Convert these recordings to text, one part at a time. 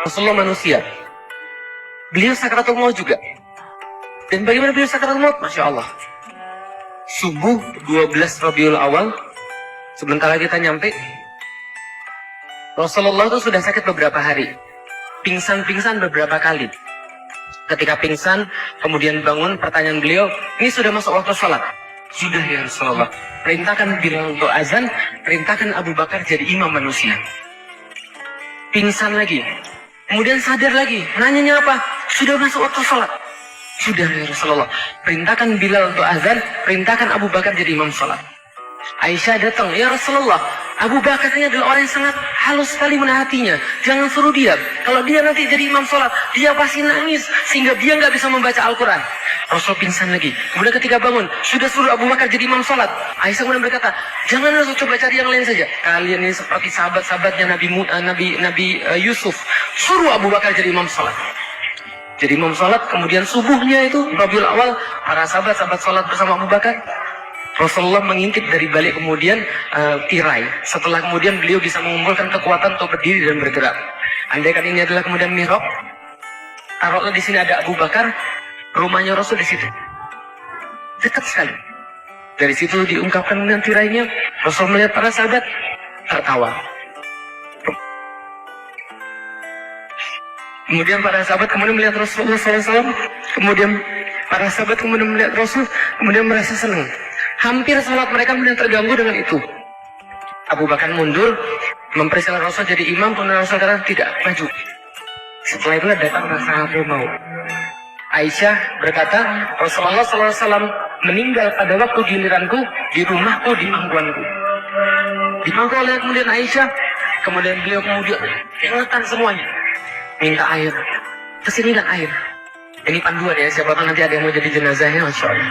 Rasulullah manusia. Beliau sakaratul maut juga. Dan bagaimana beliau sakaratul maut? Masya Allah. Subuh 12 Rabiul Awal, sebentar lagi kita nyampe. Rasulullah itu sudah sakit beberapa hari. Pingsan-pingsan beberapa kali. Ketika pingsan, kemudian bangun, pertanyaan beliau, ini sudah masuk waktu sholat. Sudah ya Rasulullah. Perintahkan Bilal untuk azan, perintahkan Abu Bakar jadi imam manusia. Pingsan lagi. Kemudian sadar lagi. Nanyanya apa? Sudah masuk waktu sholat. Sudah ya Rasulullah. Perintahkan Bilal untuk azan, perintahkan Abu Bakar jadi imam sholat. Aisyah datang, ya Rasulullah, Abu Bakar ini adalah orang yang sangat halus sekali menahatinya. Jangan suruh dia. Kalau dia nanti jadi imam sholat, dia pasti nangis sehingga dia nggak bisa membaca Al-Quran. Rasul pingsan lagi. Kemudian ketika bangun, sudah suruh Abu Bakar jadi imam sholat. Aisyah kemudian berkata, jangan Rasul, coba cari yang lain saja. Kalian ini seperti sahabat-sahabatnya Nabi Yusuf. Suruh Abu Bakar jadi imam sholat. Jadi imam sholat, kemudian subuhnya itu Rabiul Awal, para sahabat-sahabat sholat bersama Abu Bakar. Rasulullah mengintip dari balik kemudian tirai. Setelah kemudian beliau bisa mengumpulkan kekuatan untuk berdiri dan bergerak. Andaikan ini adalah kemudian mihrab, taruhlah di sini ada Abu Bakar, rumahnya Rasul di situ, dekat sekali. Dari situ diungkapkan dengan tirainya. Rasul melihat para sahabat tertawa. Kemudian para sahabat kemudian melihat Rasulullah SAW. Kemudian para sahabat kemudian melihat Rasul, kemudian merasa senang. Hampir salat mereka kemudian terganggu dengan itu. Abu Bakar mundur, mempersilahkan Rasul jadi imam, kemudian Rasul kata tidak, maju. Setelah itu datang rasa maut. Aisyah berkata, Rasulullah SAW meninggal pada waktu giliranku di rumahku, di pangkuanku. Dimangku oleh kemudian Aisyah, kemudian beliau kemudian ingatkan semuanya, minta air, kesinilah air. Ini panduan ya, siapa tahu nanti ada yang mau jadi jenazahnya, Masya Allah.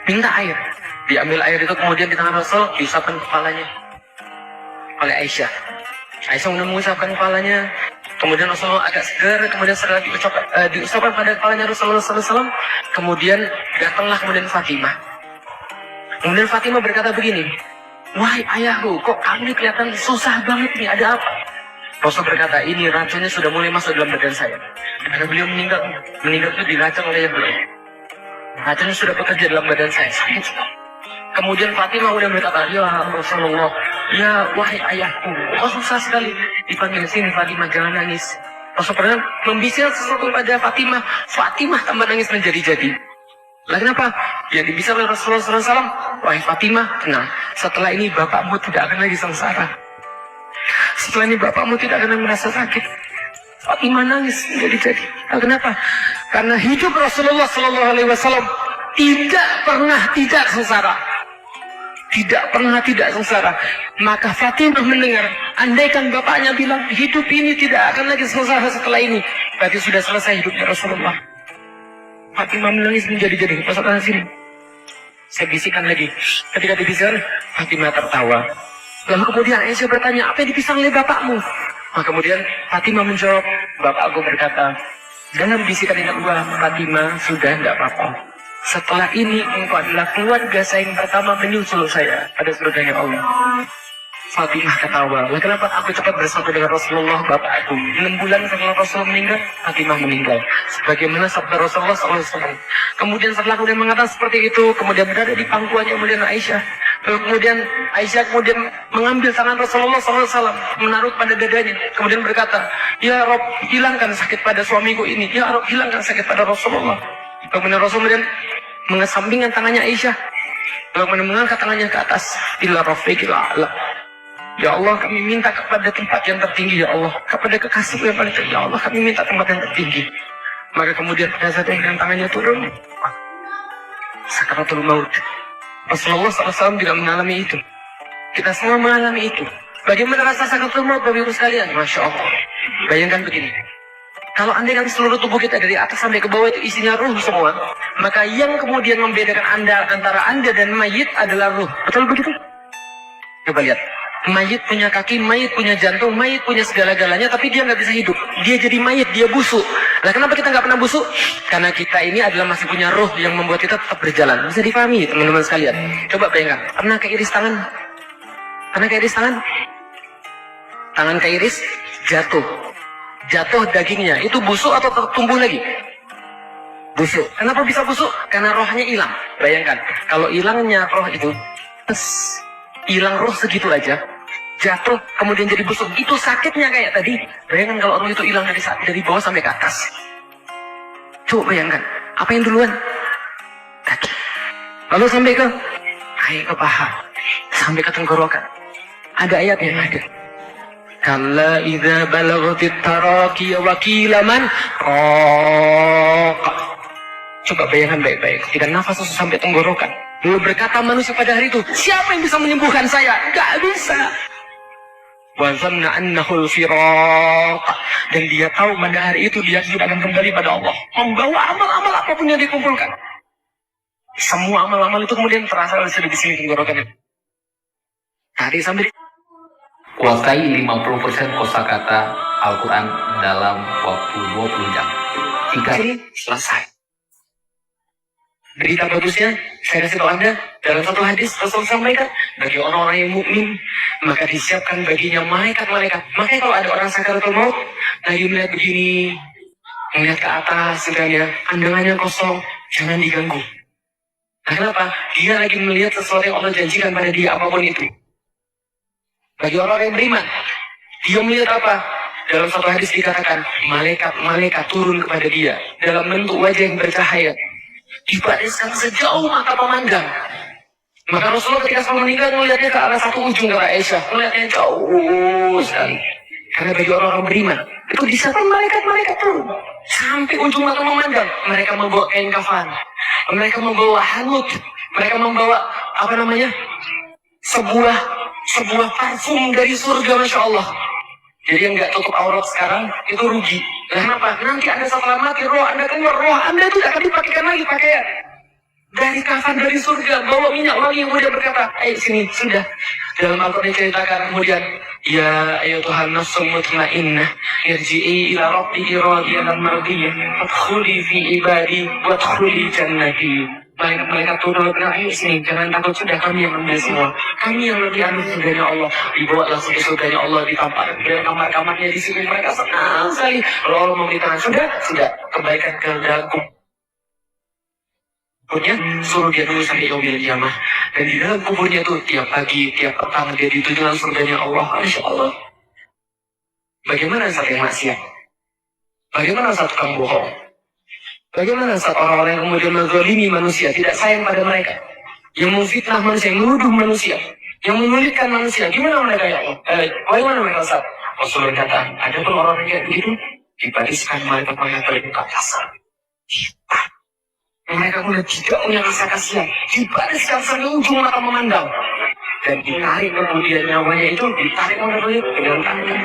Minta air, diambil air itu kemudian di tangan Rasul, diusapkan kepalanya oleh Aisyah. Aisyah mengusapkan kepalanya, kemudian Rasulullah agak segar, kemudian setelah diusapkan pada kepalanya Rasulullah SAW, kemudian datanglah kemudian Fatimah. Kemudian Fatimah berkata begini, wahai ayahku, kok kamu kelihatan susah banget nih, ada apa? Rasul berkata, ini racunnya sudah mulai masuk dalam badan saya. Karena beliau meninggal itu diracun oleh yang lain. Racunnya sudah bekerja dalam badan saya, sakit sekali. Kemudian Fatimah udah berkata, ya Rasulullah, ya wahai ayahku, kok susah sekali. Dipanggil sini, Fatimah jangan nangis. Rasul pernah membisik sesuatu pada Fatimah. Fatimah tambah nangis menjadi-jadi. Lah kenapa? Yang dibisik oleh Rasulullah SAW, wahai Fatimah, tenang. Setelah ini bapakmu tidak akan lagi sengsara. Setelah ini bapakmu tidak akan merasa sakit. Fatimah nangis menjadi-jadi. Lah kenapa? Karena hidup Rasulullah SAW tidak pernah tidak sengsara. Tidak pernah tidak sengsara. Maka Fatimah mendengar, andaikan bapaknya bilang hidup ini tidak akan lagi sengsara setelah ini, berarti sudah selesai hidupnya Rasulullah. Fatimah menangis menjadi-jadi. Pasal sini, saya bisikan lagi. Ketika dibisikkan, Fatimah tertawa. Lalu kemudian Aisyah bertanya, apa yang dipisah oleh bapakmu? Maka kemudian Fatimah menjawab, bapakku berkata, dalam bisikan yang kedua, Fatimah sudah tidak apa-apa. Setelah ini engkau adalah keluarga saya yang pertama menyusul saya pada surganya Allah. Fatimah ketawa. Lah kenapa aku cepat bersatu dengan Rasulullah bapakku? 6 bulan setelah Rasul meninggal, Fatimah meninggal. Sebagaimana sabda Rasulullah SAW. Kemudian setelah kemudian mengatakan seperti itu, kemudian berada di pangkuannya kemudian Aisyah. Kemudian Aisyah kemudian mengambil tangan Rasulullah SAW, menaruh pada dadanya. Kemudian berkata, ya Rob, hilangkan sakit pada suamiku ini. Ya Rob, hilangkan sakit pada Rasulullah. Kemudian Rasul kemudian mengesampingkan tangannya Aisyah. Lalu mengangkat tangannya ke atas. Ila rafiqil a'la. Ya Allah, kami minta kepada tempat yang tertinggi, ya Allah. Kepada kekasih yang paling tinggi, ya Allah, kami minta tempat yang tertinggi. Maka kemudian pada saat yang tangannya turun, sakaratul maut. Rasulullah SAW juga mengalami itu. Kita semua mengalami itu. Bagaimana rasa sakaratul maut, Bapak Ibu sekalian? Masya Allah. Bayangkan begini. Kalau andaikan seluruh tubuh kita dari atas sampai ke bawah itu isinya ruh semua, maka yang kemudian membedakan antara anda dan mayit adalah ruh. Betul begitu? Coba lihat. Mayit punya kaki, mayit punya jantung, mayit punya segala-galanya, tapi dia nggak bisa hidup. Dia jadi mayit, dia busuk. Nah, kenapa kita nggak pernah busuk? Karena kita ini adalah masih punya roh yang membuat kita tetap berjalan. Bisa dipahami, teman-teman sekalian. Coba bayangkan, pernah keiris tangan? Pernah keiris tangan? Tangan keiris, jatuh. jatuh dagingnya, itu busuk atau tumbuh lagi? Busuk. Kenapa bisa busuk? Karena rohnya hilang. Bayangkan, kalau hilangnya roh itu, hilang roh segitu aja, jatuh kemudian jadi busuk, itu sakitnya kayak tadi. Bayangkan kalau roh itu hilang dari bawah sampai ke atas. Coba bayangkan, apa yang duluan? Kaki. Lalu sampai ke paha, sampai ke tenggorokan. Ada ayatnya, ada. Kalla idza balaghatit taraqi wa qila man raqa. Coba bayangkan baik-baik, ketika nafas sampai tenggorokan, lalu berkata manusia pada hari itu, siapa yang bisa menyembuhkan saya? Gak bisa. Wa zanna annahu al-firaq, dan dia tahu pada hari itu dia tidak akan kembali pada Allah, membawa amal-amal apapun yang dikumpulkan. Semua amal-amal itu kemudian terasa di sini tenggorokan. Tadi sampai kuasai 50% kosakata Al-Quran dalam waktu 20 jam. Jika ini selesai. Berita bagusnya, saya kasih tahu Anda, dalam satu hadis Rasul sampaikan, bagi orang-orang yang mukmin, maka disiapkan baginya malaikat-malaikat. Makanya kalau ada orang sakaratul maut, lagi melihat begini, melihat ke atas, segala, pandangannya kosong, jangan diganggu. Nah, kenapa? Dia lagi melihat sesuatu yang Allah janjikan pada dia, apapun itu. Bagi orang yang beriman, dia melihat apa? Dalam satu hadis dikatakan, malaikat turun kepada dia dalam bentuk wajah yang bercahaya, dibariskan sejauh mata memandang. Maka Rasulullah ketika SAW meninggal melihatnya ke arah satu ujung, ke arah Aisyah, melihatnya jauh sekali. Karena bagi orang-orang beriman, itu di saat malaikat turun sampai ujung mata memandang. Mereka membawa kain kafan, mereka membawa hanut, mereka membawa sebuah parfum dari surga, Masya Allah. Jadi yang nggak tutup aurat sekarang itu rugi. Nah, kenapa? Nanti Anda setelah mati, roh Anda keluar, roh Anda itu akan dipakaikan lagi pakaian dari kafan dari surga, bawa minyak wangi yang mulia, berkata, ayo sini, sudah. Dalam Al-Quran diceritakan kemudian, ya ayyatuhan nafsul mutmainnah, irji'i ila rabbiki radiyatan mardiyah, fadkhuli fi ibadi wadkhuli jannati. Mereka turun dan ayo sini, jangan takut, sudah kami yang ambil semua. Kami yang lebih anu surganya Allah. Dibawa langsung ke surganya Allah, ditampar dari kamar-kamarnya di sini. Mereka senang sekali. Kalau Allah memberitakan, sudah kebaikan ke dalam kuburnya, suruh dia dulu sampai yaumil qiyamah. Dan di dalam kuburnya tuh tiap pagi, tiap petang dia dituju dalam surganya Allah. Masya Allah. Bagaimana saat yang maksiat? Bagaimana saat tukang bohong? Bagaimana saat orang-orang yang kemudian menzalimi manusia, tidak sayang pada mereka, yang memfitnah manusia, yang menuduh manusia, yang menyulitkan manusia? Gimana mereka ya Allah? Bagaimana mereka saat Rasulullah kata, ada pun orang yang kayak begitu, dibariskan malaikat-malaikat bermuka kasar. Mereka kemudian tidak punya rasa kasihan, dibariskan sampai ujung mata memandang, dan ditarik kemudian nyawanya itu, ditarik oleh beliau ke dalam tangan.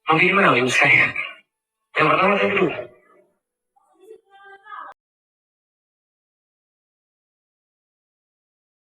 Mungkin mana ibu sekalian? Yang pertama dulu,